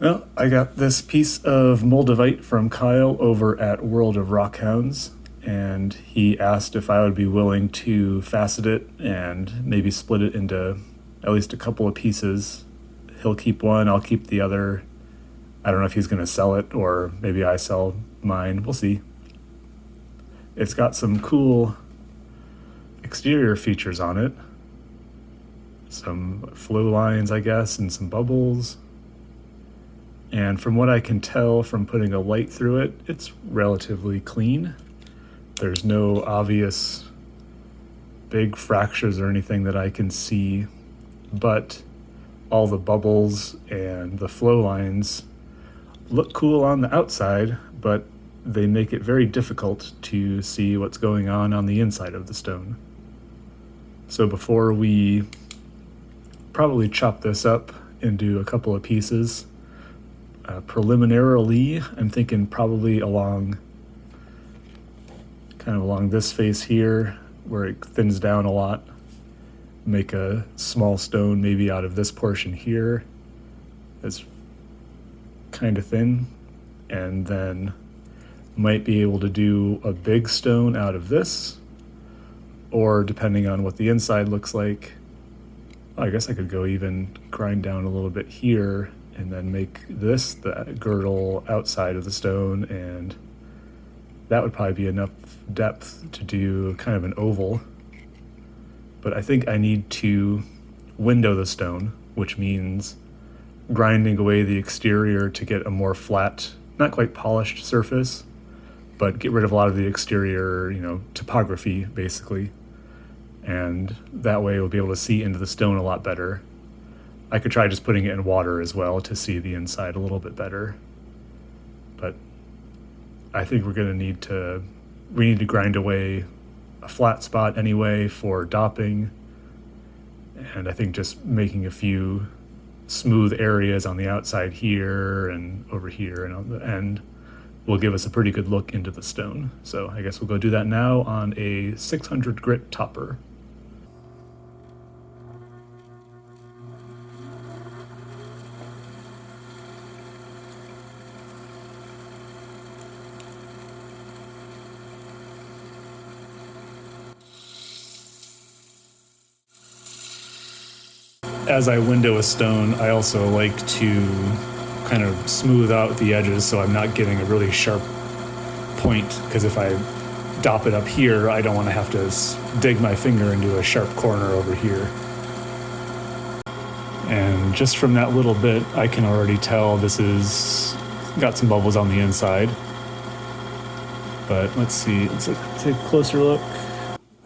Well, I got this piece of Moldavite from Kyle over at World of Rockhounds, and he asked if I would be willing to facet it and maybe split it into at least a couple of pieces. He'll keep one, I'll keep the other. I don't know if he's going to sell it or maybe I sell mine. We'll see. It's got some cool exterior features on it. Some flow lines, I guess, and some bubbles. And from what I can tell from putting a light through it, it's relatively clean. There's no obvious big fractures or anything that I can see, but all the bubbles and the flow lines look cool on the outside, but they make it very difficult to see what's going on the inside of the stone. So before we probably chop this up into a couple of pieces, preliminarily, I'm thinking probably along this face here where it thins down a lot. Make a small stone maybe out of this portion here that's kind of thin, and then might be able to do a big stone out of this, or depending on what the inside looks like, I guess I could go even grind down a little bit here and then make this the girdle outside of the stone, and that would probably be enough depth to do kind of an oval. But I think I need to window the stone, which means grinding away the exterior to get a more flat, not quite polished surface, but get rid of a lot of the exterior, topography basically. And that way we'll be able to see into the stone a lot better. I could try just putting it in water as well to see the inside a little bit better. But I think we need to grind away a flat spot anyway for dopping. And I think just making a few smooth areas on the outside here and over here and on the end will give us a pretty good look into the stone. So I guess we'll go do that now on a 600 grit topper. As I window a stone, I also like to kind of smooth out the edges so I'm not getting a really sharp point, because if I dop it up here, I don't want to have to dig my finger into a sharp corner over here. And just from that little bit, I can already tell this is got some bubbles on the inside. But let's see, let's take a closer look.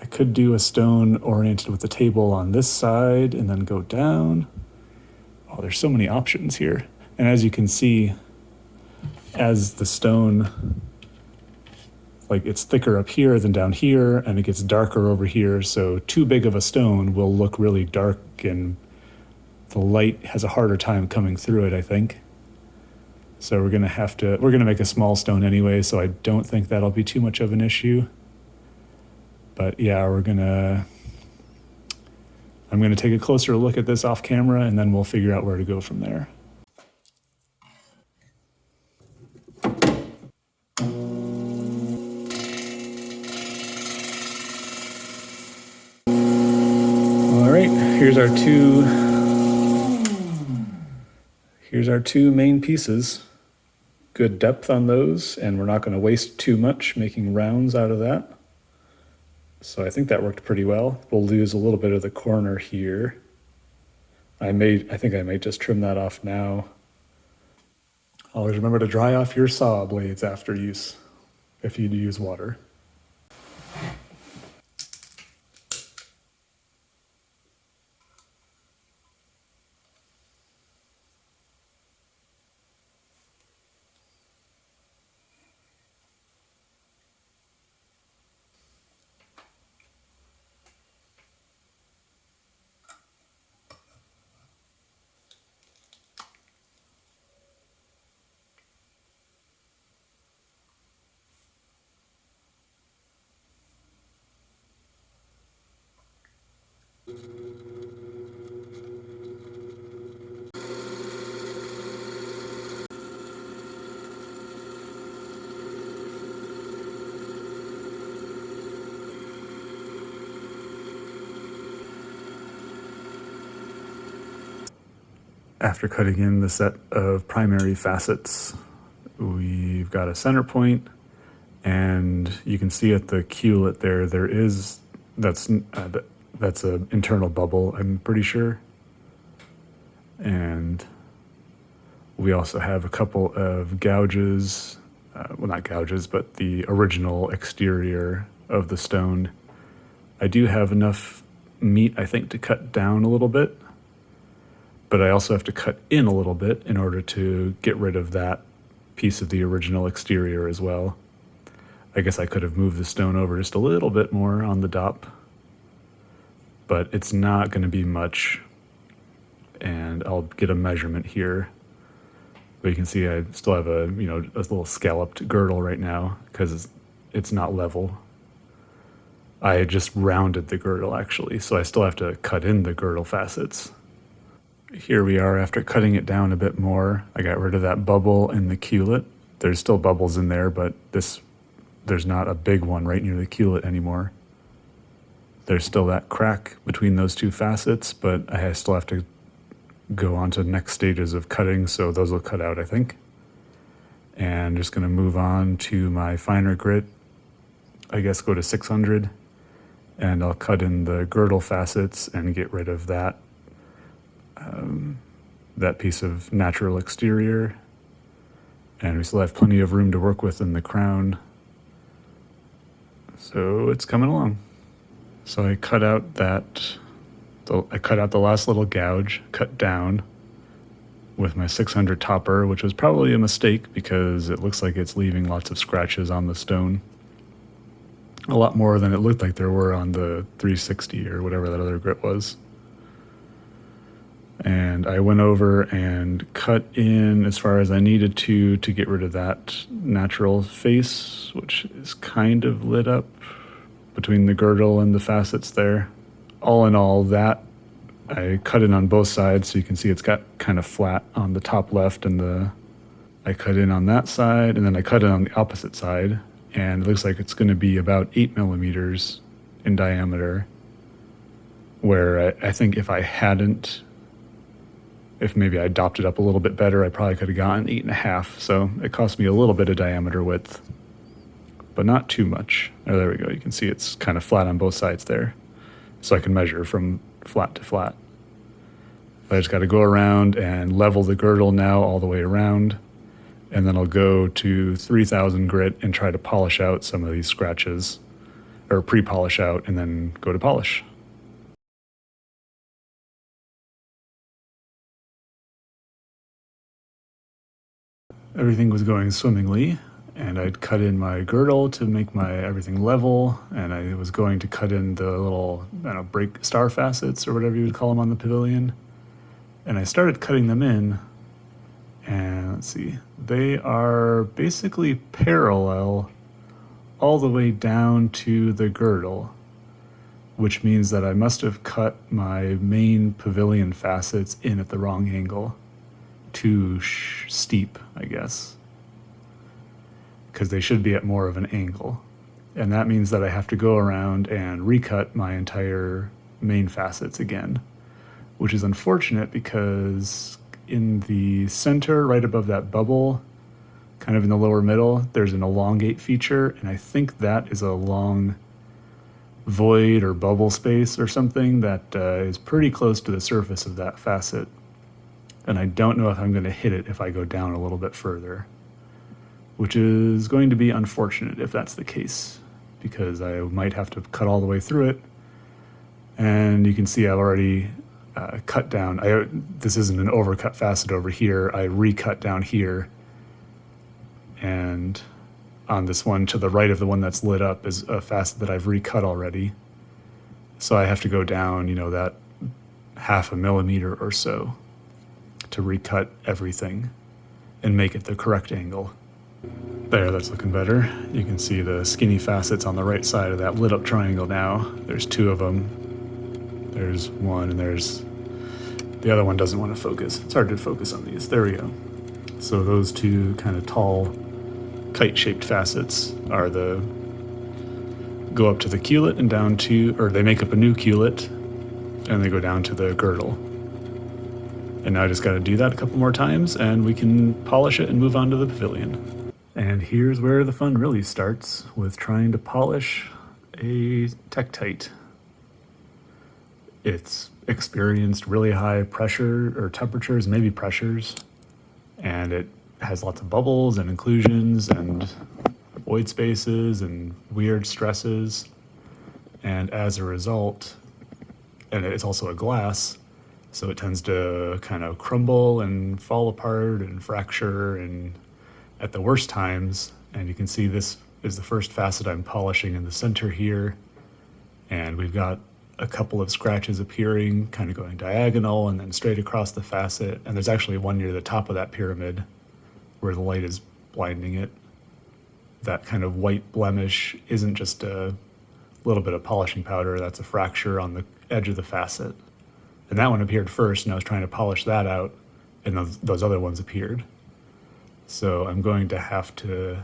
I could do a stone oriented with the table on this side and then go down. Oh, there's so many options here. And as you can see, as the stone, like it's thicker up here than down here, and it gets darker over here. So too big of a stone will look really dark, and the light has a harder time coming through it, I think. So we're gonna make a small stone anyway, so I don't think that'll be too much of an issue. But yeah, I'm gonna take a closer look at this off camera, and then we'll figure out where to go from there. All right, here's our two main pieces. Good depth on those, and we're not going to waste too much making rounds out of that. So I think that worked pretty well. We'll lose a little bit of the corner here. I think I may just trim that off now. Always remember to dry off your saw blades after use, if you use water. After cutting in the set of primary facets, we've got a center point, and you can see at the culet there is, that's an internal bubble, I'm pretty sure. And we also have a couple of gouges, well, not gouges, but the original exterior of the stone. I do have enough meat, I think, to cut down a little bit, but I also have to cut in a little bit in order to get rid of that piece of the original exterior as well. I guess I could have moved the stone over just a little bit more on the dop, but it's not going to be much. And I'll get a measurement here. But you can see I still have a little scalloped girdle right now because it's not level. I just rounded the girdle actually, so I still have to cut in the girdle facets. Here we are after cutting it down a bit more. I got rid of that bubble in the culet. There's still bubbles in there, but there's not a big one right near the culet anymore. There's still that crack between those two facets, but I still have to go on to the next stages of cutting, so those will cut out, I think. And just going to move on to my finer grit. I guess go to 600, and I'll cut in the girdle facets and get rid of that that piece of natural exterior. And we still have plenty of room to work with in the crown, so it's coming along. So I cut out the last little gouge, cut down with my 600 topper, which was probably a mistake because it looks like it's leaving lots of scratches on the stone. A lot more than it looked like there were on the 360 or whatever that other grit was. And I went over and cut in as far as I needed to get rid of that natural face, which is kind of lit up between the girdle and the facets there. All in all, that I cut in on both sides, so you can see it's got kind of flat on the top left, and I cut in on that side, and then I cut it on the opposite side, and it looks like it's going to be about 8 millimeters in diameter, where I think if maybe I dopped it up a little bit better, I probably could have gotten 8.5, so it cost me a little bit of diameter width, but not too much. Oh, there we go, you can see it's kind of flat on both sides there. So I can measure from flat to flat. I just got to go around and level the girdle now all the way around, and then I'll go to 3000 grit and try to polish out some of these scratches, or pre-polish out, and then go to polish. Everything was going swimmingly, and I'd cut in my girdle to make my everything level, and I was going to cut in the little, break star facets or whatever you would call them on the pavilion. And I started cutting them in, and let's see, they are basically parallel all the way down to the girdle, which means that I must have cut my main pavilion facets in at the wrong angle. Too steep, I guess, because they should be at more of an angle. And that means that I have to go around and recut my entire main facets again, which is unfortunate because in the center, right above that bubble, kind of in the lower middle, there's an elongate feature, and I think that is a long void or bubble space or something that is pretty close to the surface of that facet. And I don't know if I'm going to hit it if I go down a little bit further, which is going to be unfortunate if that's the case, because I might have to cut all the way through it. And you can see I've already cut down. This isn't an overcut facet over here. I recut down here. And on this one to the right of the one that's lit up is a facet that I've recut already. So I have to go down, that 0.5 millimeter or so to recut everything and make it the correct angle. There, that's looking better. You can see the skinny facets on the right side of that lit up triangle now. There's 2 of them. There's one, and there's the other one doesn't want to focus. It's hard to focus on these. There we go. So those 2 kind of tall kite-shaped facets are go up to the culet and down to, or they make up a new culet, and they go down to the girdle. And now I just got to do that a couple more times and we can polish it and move on to the pavilion. And here's where the fun really starts, with trying to polish a Tektite. It's experienced really high pressure or temperatures, maybe pressures, and it has lots of bubbles and inclusions and void spaces and weird stresses. And as a result, and it's also a glass, so it tends to kind of crumble and fall apart and fracture and at the worst times. And you can see this is the first facet I'm polishing in the center here. And we've got a couple of scratches appearing, kind of going diagonal and then straight across the facet. And there's actually one near the top of that pyramid where the light is blinding it. That kind of white blemish isn't just a little bit of polishing powder, that's a fracture on the edge of the facet. And that one appeared first, and I was trying to polish that out, and those other ones appeared. So I'm going to have to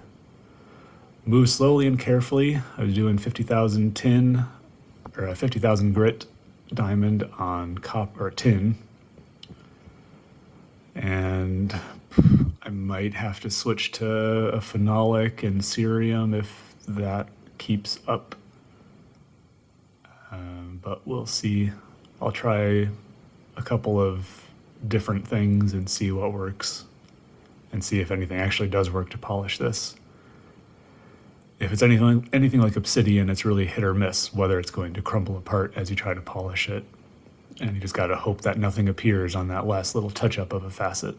move slowly and carefully. I was doing 50,000 tin, or a 50,000 grit diamond on copper or tin. And I might have to switch to a phenolic and cerium if that keeps up. But we'll see. I'll try a couple of different things and see what works, and see if anything actually does work to polish this. If it's anything like obsidian, it's really hit or miss whether it's going to crumble apart as you try to polish it. And you just gotta hope that nothing appears on that last little touch-up of a facet.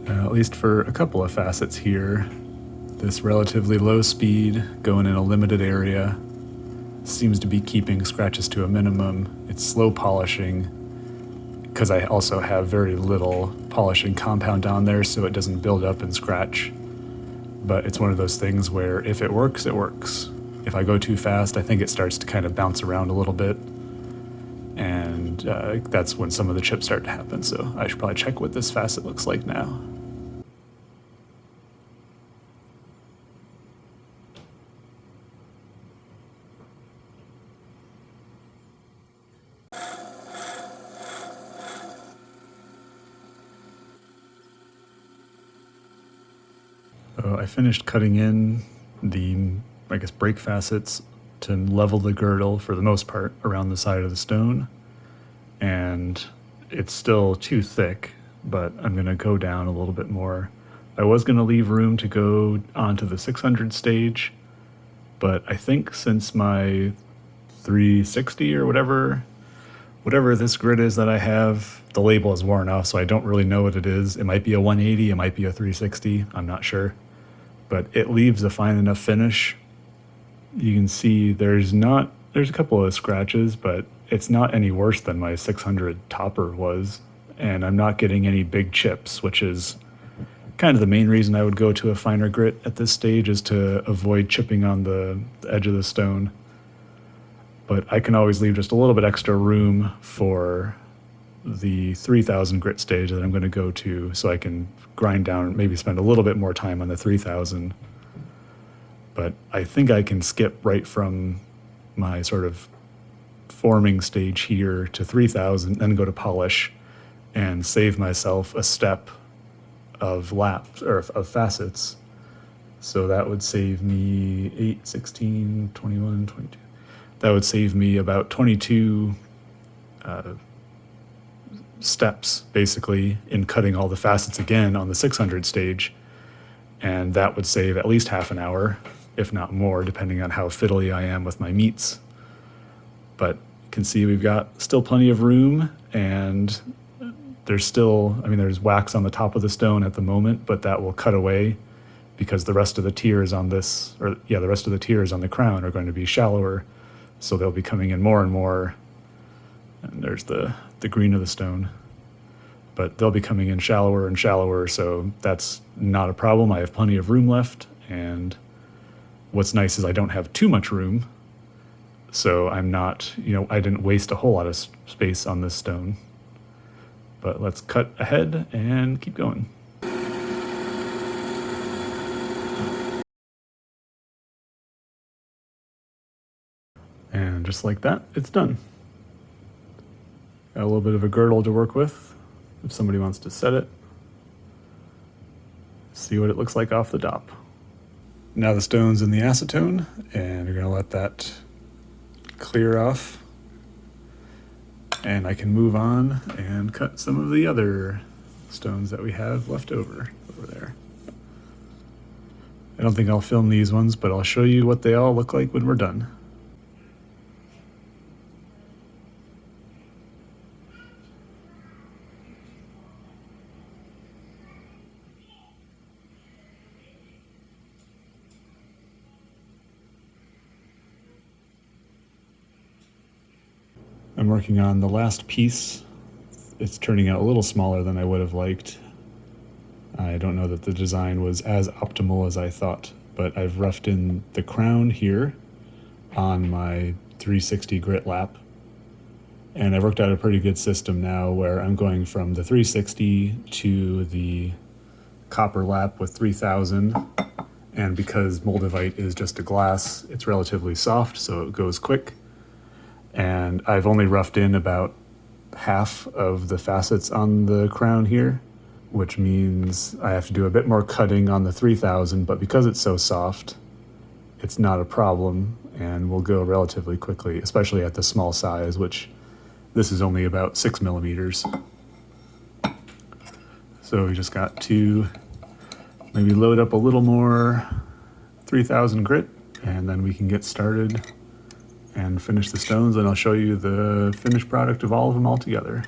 At least for a couple of facets here, this relatively low speed, going in a limited area, seems to be keeping scratches to a minimum. It's slow polishing, because I also have very little polishing compound on there, so it doesn't build up and scratch. But it's one of those things where if it works, it works. If I go too fast, I think it starts to kind of bounce around a little bit, and that's when some of the chips start to happen. So I should probably check what this facet looks like now. I finished cutting in the, I guess, break facets to level the girdle for the most part around the side of the stone. And it's still too thick, but I'm going to go down a little bit more. I was going to leave room to go onto the 600 stage, but I think since my 360 or whatever this grid is that I have, the label is worn off, so I don't really know what it is. It might be a 180, it might be a 360, I'm not sure. But it leaves a fine enough finish. You can see there's a couple of scratches, but it's not any worse than my 600 topper was. And I'm not getting any big chips, which is kind of the main reason I would go to a finer grit at this stage, is to avoid chipping on the edge of the stone. But I can always leave just a little bit extra room for the 3000 grit stage that I'm going to go to, so I can grind down, maybe spend a little bit more time on the 3000. But I think I can skip right from my sort of forming stage here to 3000, then go to polish and save myself a step of laps or of facets. So that would save me 8, 16, 21, 22. That would save me about 22 steps, basically, in cutting all the facets again on the 600 stage. And that would save at least half an hour, if not more, depending on how fiddly I am with my meats. But you can see we've got still plenty of room, and there's still, there's wax on the top of the stone at the moment, but that will cut away because the rest of the tiers on this, the rest of the tiers on the crown are going to be shallower, so they'll be coming in more and more. And there's the green of the stone. But they'll be coming in shallower and shallower, so that's not a problem. I have plenty of room left, and what's nice is I don't have too much room, so I'm not, I didn't waste a whole lot of space on this stone. But let's cut ahead and keep going. And just like that, it's done. Got a little bit of a girdle to work with. if somebody wants to set it. See what it looks like off the top. Now the stone's in the acetone, and you're gonna let that clear off. And I can move on and cut some of the other stones that we have left over there. I don't think I'll film these ones, but I'll show you what they all look like when we're done. I'm working on the last piece. It's turning out a little smaller than I would have liked. I don't know that the design was as optimal as I thought, but I've roughed in the crown here on my 360 grit lap. And I've worked out a pretty good system now where I'm going from the 360 to the copper lap with 3000. And because Moldavite is just a glass, it's relatively soft, so it goes quick. And I've only roughed in about half of the facets on the crown here, which means I have to do a bit more cutting on the 3000, but because it's so soft, it's not a problem and will go relatively quickly, especially at the small size, which this is only about 6 millimeters. So we just got to maybe load up a little more 3000 grit, and then we can get started and finish the stones, and I'll show you the finished product of all of them all together.